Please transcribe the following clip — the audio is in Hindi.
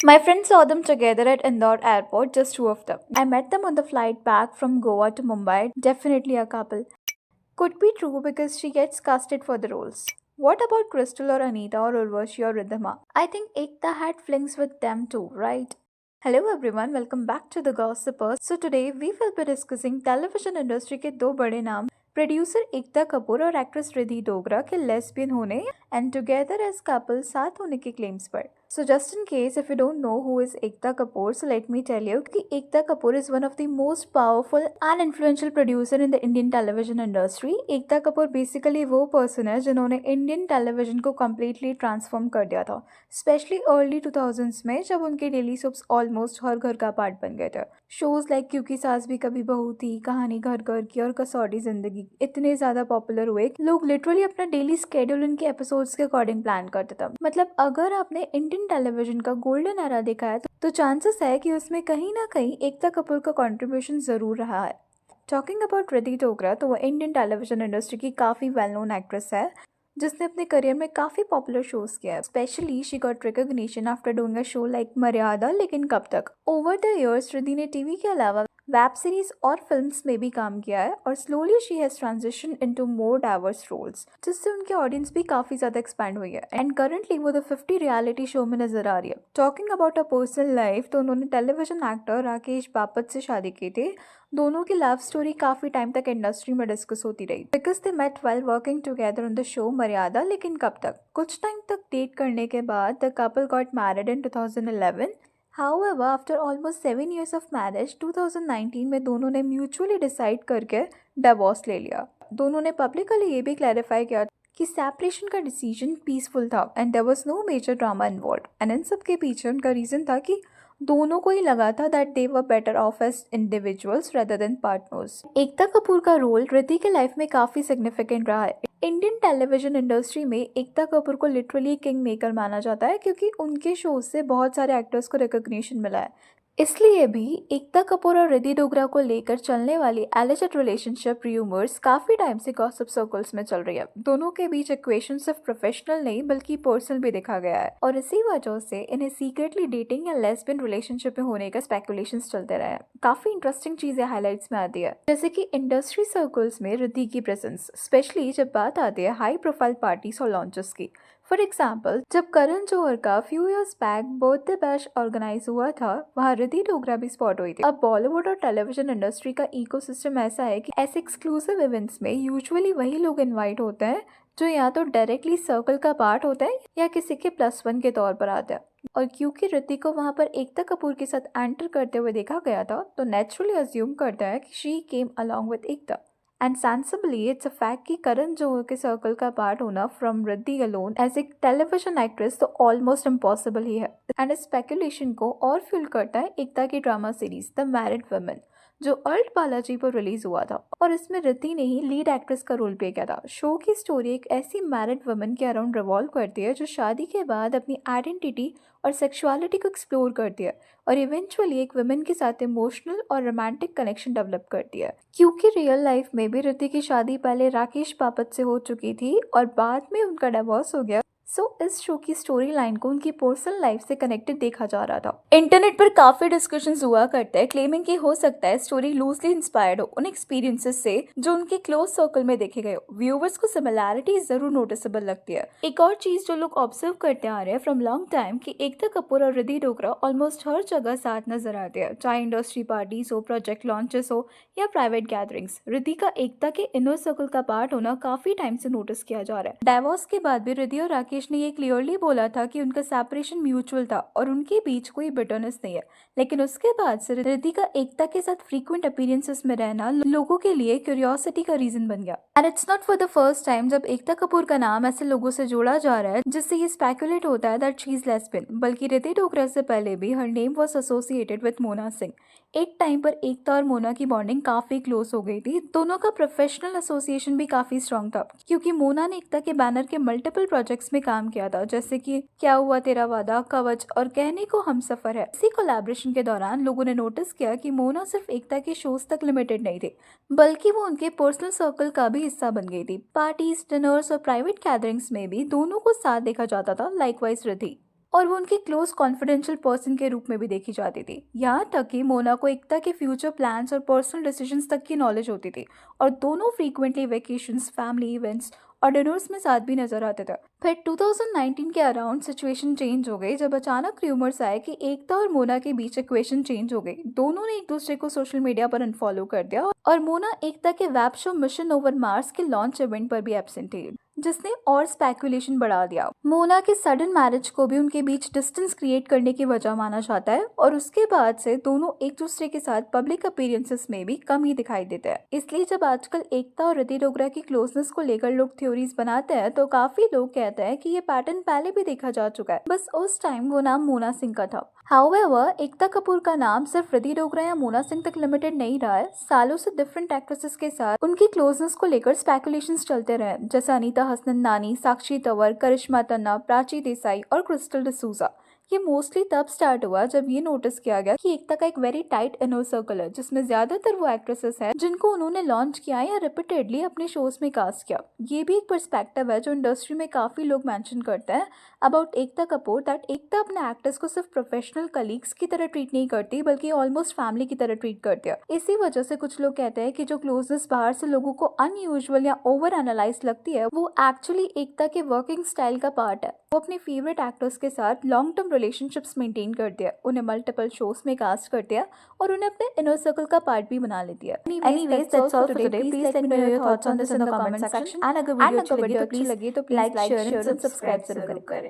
My friends saw them together at Indore airport, just two of them. I met them on the flight back from Goa to Mumbai. Definitely a couple. Could be true because she gets casted for the roles. What about Crystal or Anita or Urvashi or Ridhima? I think Ekta had flings with them too, right? Hello everyone, welcome back to the Gossipers. So today we will be discussing television industry के दो बड़े नाम प्रोड्यूसर एकता कपूर और एक्ट्रेस रिद्धि डोगरा के लेस्बियन होने एंड टुगेदर एज कपल साथ होने के क्लेम्स पर. So just in case if you don't know who is Ekta Kapoor, so let me tell you कि Ekta Kapoor is one of the most powerful and influential producer in the Indian television industry. Ekta Kapoor basically वो person है जिन्होंने Indian television को completely transform कर दिया था, स्पेशली अर्ली 2000s में जब उनके डेली सोप्स ऑलमोस्ट हर घर का पार्ट बन गए थे. शोज लाइक क्योंकि सास भी कभी बहू थी, कहानी घर घर की और कसौटी जिंदगी इतने ज्यादा पॉपुलर हुए कि लोग लिटरली अपना डेली स्केड्यूल इनके एपिसोड्स के अकॉर्डिंग प्लान करते थे. मतलब अगर आपने इंडियन टेलीविजन का गोल्डन एरा देखा है तो चांसेस है कि उसमें कहीं ना कहीं एकता कपूर का कॉन्ट्रीब्यूशन जरूर रहा है. टॉकिंग अबाउट रिद्धि डोगरा तो वह इंडियन टेलीविजन इंडस्ट्री की काफ़ी वेल नोन एक्ट्रेस है जिसने अपने करियर में काफ़ी पॉपुलर शोज किया है. Specially she got recognition after doing a show like मर्यादा लेकिन कब तक. ओवर द इयर्स रिद्धि ने टीवी के अलावा वेब सीरीज और फिल्म्स में भी काम किया है और slowly she has transition into more diverse roles जिससे उनकी ऑडियंस भी काफ़ी ज़्यादा एक्सपैंड हुई है एंड करंटली वो द 50 रियलिटी शो में नजर आ रही है. Talking about a personal life तो उन्होंने टेलीविजन एक्टर राकेश बापत से शादी की थी. दोनों की लव स्टोरी काफी टाइम तक इंडस्ट्री में डिस्कस होती रही because they met well working together on the show Maryada लेकिन कब तक. कुछ टाइम तक डेट करने के बाद the couple got married in 2011. However, after almost 7 years of marriage, 2019 में दोनों ने म्यूचुअली डिसाइड करके डिवोर्स ले लिया. दोनों ने पब्लिकली ये भी क्लैरिफाई किया कि सेपरेशन का डिसीजन पीसफुल था and there was no major drama involve. And इन सब के पीछे उनका रीजन था कि दोनों को ही लगा था that they were better off as individuals rather than partners. Ekta Kapoor का रोल रिद्धि के लाइफ में काफी सिग्निफिकेंट रहा है. इंडियन टेलीविजन इंडस्ट्री में एकता कपूर को लिटरली किंग मेकर माना जाता है क्योंकि उनके शोज से बहुत सारे एक्टर्स को रिकॉग्निशन मिला है. इसलिए भी एकता कपूर और रिद्धि डोगरा को लेकर चलने वाली एलिजेड रिलेशनशिप रूमर्स काफी टाइम से गॉसिप सर्कल्स में चल रही है. दोनों के बीच इक्वेशन सिर्फ प्रोफेशनल नहीं बल्कि पर्सनल भी देखा गया है और इसी वजह से इन्हें सीक्रेटली डेटिंग या लेस्बियन रिलेशनशिप में होने का स्पेकुलेशंस चलते रहे. काफी इंटरेस्टिंग चीजें हाईलाइट्स में आती है जैसे कि इंडस्ट्री सर्कल्स में रिद्धि की प्रेजेंस, स्पेशली जब बात आती है हाई प्रोफाइल पार्टीज और लॉन्चेस की. फॉर एग्जाम्पल जब करण जौहर का few years back birthday bash organise हुआ था वहाँ रिद्धि डोगरा भी स्पॉट हुई थी. अब बॉलीवुड और टेलीविजन इंडस्ट्री का इकोसिस्टम ऐसा है कि ऐसे एक्सक्लूसिव इवेंट्स में यूजुअली वही लोग इनवाइट होते हैं जो या तो डायरेक्टली सर्कल का पार्ट होता है या किसी के +1 के तौर पर आते हैं. और क्योंकि रिद्धि को वहाँ पर एकता कपूर के साथ एंटर करते हुए देखा गया था तो नेचुरली अज्यूम करता है कि she came along with Ekta. And sensibly it's a fact कि करण जौहर के सर्कल का पार्ट होना फ्रॉम रिद्धि अलोन एज एक टेलीविजन एक्ट्रेस तो ऑलमोस्ट इम्पॉसिबल ही है. एंड इस स्पेकुलेशन को और फ्यूल करता है एकता की drama series the married women जो अर्थ बालाजी पर रिलीज हुआ था और इसमें रिद्धि ने ही लीड एक्ट्रेस का रोल प्ले किया था. शो की स्टोरी एक ऐसी मैरिड वुमेन के अराउंड रिवॉल्व करती है जो शादी के बाद अपनी आइडेंटिटी और सेक्सुअलिटी को एक्सप्लोर करती है और इवेंचुअली एक वुमेन के साथ इमोशनल और रोमांटिक कनेक्शन डेवलप करती है. क्योंकि रियल लाइफ में भी रिद्धि की शादी पहले राकेश बापत से हो चुकी थी और बाद में उनका डिवोर्स हो गया सो इस शो की स्टोरी लाइन को उनकी पर्सनल लाइफ से कनेक्टेड देखा जा रहा था. इंटरनेट पर काफी डिस्कशंस हुआ करते हैं क्लेमिंग कि हो सकता है स्टोरी लूजली इंस्पायर्ड हो उन एक्सपीरियंसेस से जो उनके क्लोज सर्कल में देखे गए हो. व्यूवर्स को सिमिलैरिटी जरूर नोटिसेबल लगती है. एक और चीज जो लोग ऑब्जर्व करते आ रहे हैं फ्रॉम लॉन्ग टाइम कि एकता कपूर और रिद्धि डोगरा ऑलमोस्ट हर जगह साथ नजर आते हैं, चाहे इंडस्ट्री पार्टीज हो, प्रोजेक्ट लॉन्चेस हो या प्राइवेट गैदरिंग्स. रिद्धि का एकता के इनर सर्कल का पार्ट होना काफी टाइम से नोटिस किया जा रहा है. डाइवोर्स के बाद भी रिद्धि और राकेश ने ये क्लियरली बोला था कि उनका सेपरेशन म्यूचुअल था और उनके बीच कोई बिटरनेस नहीं है. लेकिन उसके बाद से रिद्धि का एकता के साथ फ्रीक्वेंट अपीयरेंसेस में रहना लोगों के लिए क्यूरियोसिटी का रीजन बन गया. And it's not for the first time जब एकता कपूर का नाम ऐसे लोगों से जोड़ा जा रहा है जिससे ये स्पेकुलेट होता है दैट शी इज लेस्बियन. बल्कि रिद्धि डोगरा से पहले भी her name was associated with Mona Singh. एक टाइम पर एकता और मोना की बॉन्डिंग काफी क्लोज हो गई थी. दोनों का प्रोफेशनल एसोसिएशन भी काफी स्ट्रॉन्ग था क्योंकि मोना ने एकता के बैनर के मल्टीपल प्रोजेक्ट्स में काम किया था जैसे कि क्या हुआ तेरा वादा, कवच और कहने को हम सफर है. इसी कोलैबोरेशन के दौरान लोगों ने नोटिस किया कि मोना सिर्फ एकता के शोज तक लिमिटेड नहीं थे बल्कि वो उनके पर्सनल सर्कल का भी हिस्सा बन गई थी. पार्टीज, डिनर्स और प्राइवेट गैदरिंग्स में भी दोनों को साथ देखा जाता था. लाइकवाइज रिद्धि और वो उनके क्लोज कॉन्फिडेंशियल पर्सन के रूप में भी देखी जाती थी। यहाँ तक कि मोना को एकता के फ्यूचर प्लान्स और पर्सनल डिसीजंस तक की नॉलेज होती थी और दोनों फ्रीक्वेंटली वेकेशंस, फैमिली इवेंट्स और डिनर्स में साथ भी नजर आते थे। फिर 2019 के अराउंड सिचुएशन चेंज हो गई जब अचानक र्यूमर्स आए कि एकता और मोना के बीच इक्वेशन चेंज हो गई। दोनों ने एक दूसरे को सोशल मीडिया पर अनफॉलो कर दिया और मोना एकता के web show mission over Mars के लॉन्च इवेंट पर भी एब्सेंट थी, जिसने और स्पेकुलेशन बढ़ा दिया। मोना के सडन मैरिज को भी उनके बीच डिस्टेंस क्रिएट करने की वजह माना जाता है और उसके बाद से दोनों एक दूसरे के साथ पब्लिक अपीयरेंसेस में भी कम ही दिखाई देते हैं। इसलिए जब आजकल एकता और रिद्धि डोगरा की क्लोजनेस को लेकर लोग थ्योरीज बनाते हैं तो काफी लोग कहते हैं कि ये पैटर्न पहले भी देखा जा चुका है, बस उस टाइम वो नाम मोना सिंह का था। हाउएवर, एकता कपूर का नाम सिर्फ रिद्धि डोगरा या मोना सिंह तक लिमिटेड नहीं रहा है। सालों से डिफरेंट एक्ट्रेसेस के साथ उनकी क्लोजनेस को लेकर स्पेकुलेशंस चलते रहे, जैसे अनीता हसनंदानी, साक्षी तंवर, करिश्मा तन्ना, प्राची देसाई और क्रिस्टल डिसूजा। ये मोस्टली तब स्टार्ट हुआ जब ये नोटिस किया गया कि एकता का एक वेरी टाइट इनर सर्कल है, जिसमें ज्यादातर वो एक्ट्रेसेस हैं जिनको उन्होंने लॉन्च किया या रिपीटेडली अपने शोज में कास्ट किया। ये भी एक पर्सपेक्टिव है जो इंडस्ट्री में काफी लोग मेंशन करते हैं अबाउट एकता कपूर, दैट एकता अपने एक्टर्स को सिर्फ प्रोफेशनल कलीग्स की तरह ट्रीट नहीं करती बल्कि ऑलमोस्ट फैमिली की तरह ट्रीट करती है। इसी वजह से कुछ लोग कहते हैं कि जो क्लोजनेस बाहर से लोगों को अनयूजुअल या ओवर एनालाइज लगती है वो एक्चुअली एकता के वर्किंग स्टाइल का पार्ट है। वो अपने फेवरेट एक्टर्स के साथ लॉन्ग टर्म रिलेशनशिप्स मेंटेन करती है, उन्हें मल्टीपल शोज में कास्ट करती है और उन्हें अपने इनर सर्कल का पार्ट भी बना लेती है। Anyways, that's all for today. Please let me know your thoughts on this in the comment section. And अगर वीडियो अच्छी लगी तो please like, share and subscribe जरूर करें।